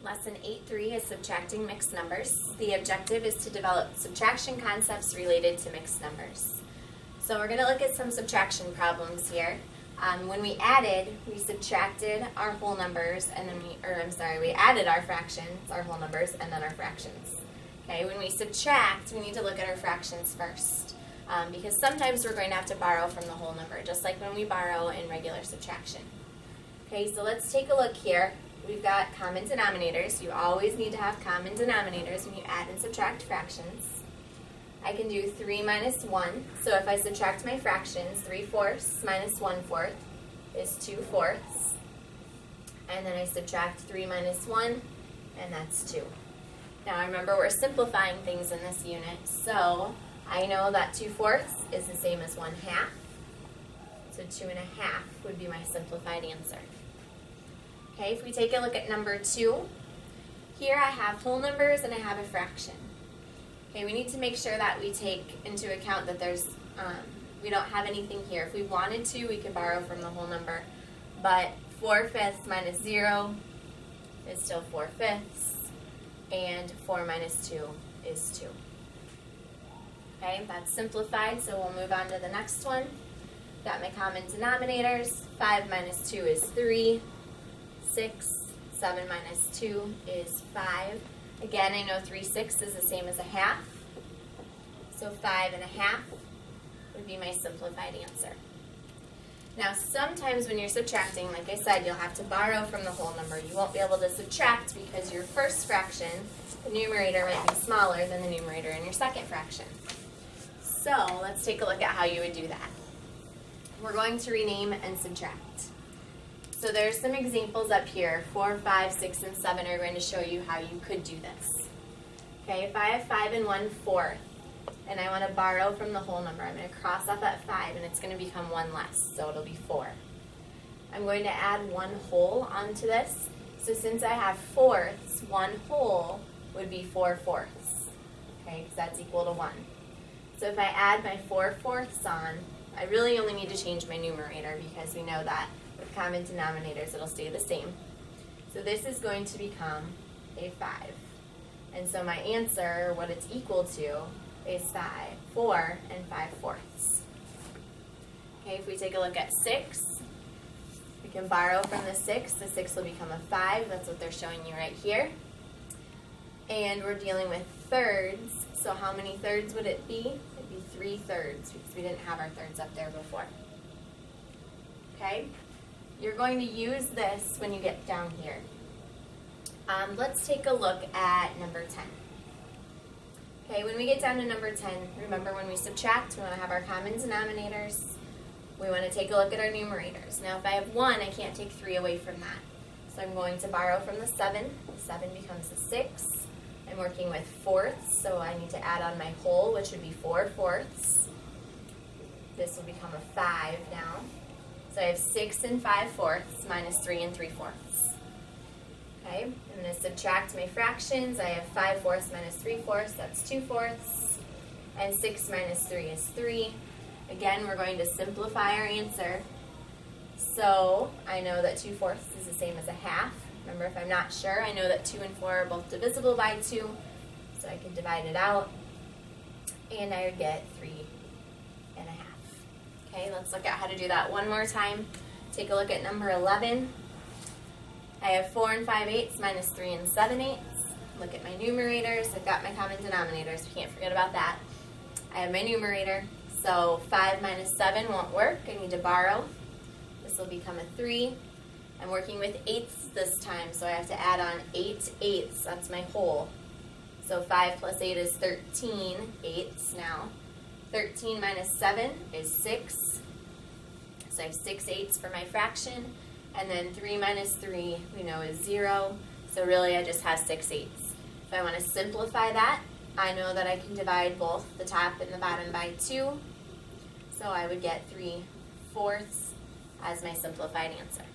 Lesson 8.3 is subtracting mixed numbers. The objective is to develop subtraction concepts related to mixed numbers. So we're going to look at some subtraction problems here. When we added, we subtracted our whole numbers, and then we added our fractions, our whole numbers, and then our fractions. Okay, when we subtract, we need to look at our fractions first, because sometimes we're going to have to borrow from the whole number, just like when we borrow in regular subtraction. Okay, so let's take a look here. We've got common denominators. You always need to have common denominators when you add and subtract fractions. I can do 3 minus 1. So if I subtract my fractions, 3/4 minus 1/4 is 2/4. And then I subtract 3 minus 1, and that's 2. Now remember, we're simplifying things in this unit. So I know that 2/4 is the same as 1/2. So 2.5 would be my simplified answer. Okay, if we take a look at number 2, here I have whole numbers and I have a fraction. Okay, we need to make sure that we take into account that we don't have anything here. If we wanted to, we could borrow from the whole number, but 4/5 minus 0 is still 4/5, and 4 minus 2 is 2. Okay, that's simplified, so we'll move on to the next one. Got my common denominators. 5 minus 2 is 3. 6. 7 minus 2 is 5. Again, I know 3/6 is the same as 1/2. So 5.5 would be my simplified answer. Now, sometimes when you're subtracting, like I said, you'll have to borrow from the whole number. You won't be able to subtract because your first fraction, the numerator, might be smaller than the numerator in your second fraction. So let's take a look at how you would do that. We're going to rename and subtract. So there's some examples up here. 4, 5, 6, and 7 are going to show you how you could do this. Okay, if I have 5 and 1/4, and I want to borrow from the whole number, I'm going to cross off at 5, and it's going to become 1 less, so it'll be 4. I'm going to add 1 whole onto this. So since I have fourths, 1 whole would be 4/4. Okay, because that's equal to 1. So if I add my 4/4 on, I really only need to change my numerator because we know that with common denominators it'll stay the same. So this is going to become a 5. And so my answer, what it's equal to, is 5, 4, and 5/4. Okay, if we take a look at 6, we can borrow from the 6. The 6 will become a 5. That's what they're showing you right here. And we're dealing with thirds. So how many thirds would it be? It'd be 3/3 because we didn't have our thirds up there before. Okay? You're going to use this when you get down here. Let's take a look at number 10. Okay, when we get down to number 10, remember when we subtract, we want to have our common denominators. We want to take a look at our numerators. Now if I have 1, I can't take 3 away from that. So I'm going to borrow from the 7. The 7 becomes a 6. I'm working with fourths, so I need to add on my whole, which would be 4/4. This will become a 5 now. So I have 6 and 5/4 minus 3 and 3/4. Okay, I'm going to subtract my fractions. I have 5/4 minus 3/4, that's 2/4. And 6 minus 3 is 3. Again, we're going to simplify our answer. So I know that 2/4 is the same as 1/2. Remember, if I'm not sure, I know that 2 and 4 are both divisible by 2. So I can divide it out. And I would get 3.5. Okay, let's look at how to do that one more time. Take a look at number 11. I have 4 and 5/8 minus 3 and 7/8. Look at my numerators. I've got my common denominators. We can't forget about that. I have my numerator. So 5 minus 7 won't work. I need to borrow. This will become a 3. I'm working with eighths this time, so I have to add on 8/8. That's my whole. So 5 plus 8 is 13/8 now. 13 minus 7 is 6. So I have 6/8 for my fraction. And then 3 minus 3 we know is 0. So really I just have 6/8. If I want to simplify that, I know that I can divide both the top and the bottom by 2. So I would get 3/4 as my simplified answer.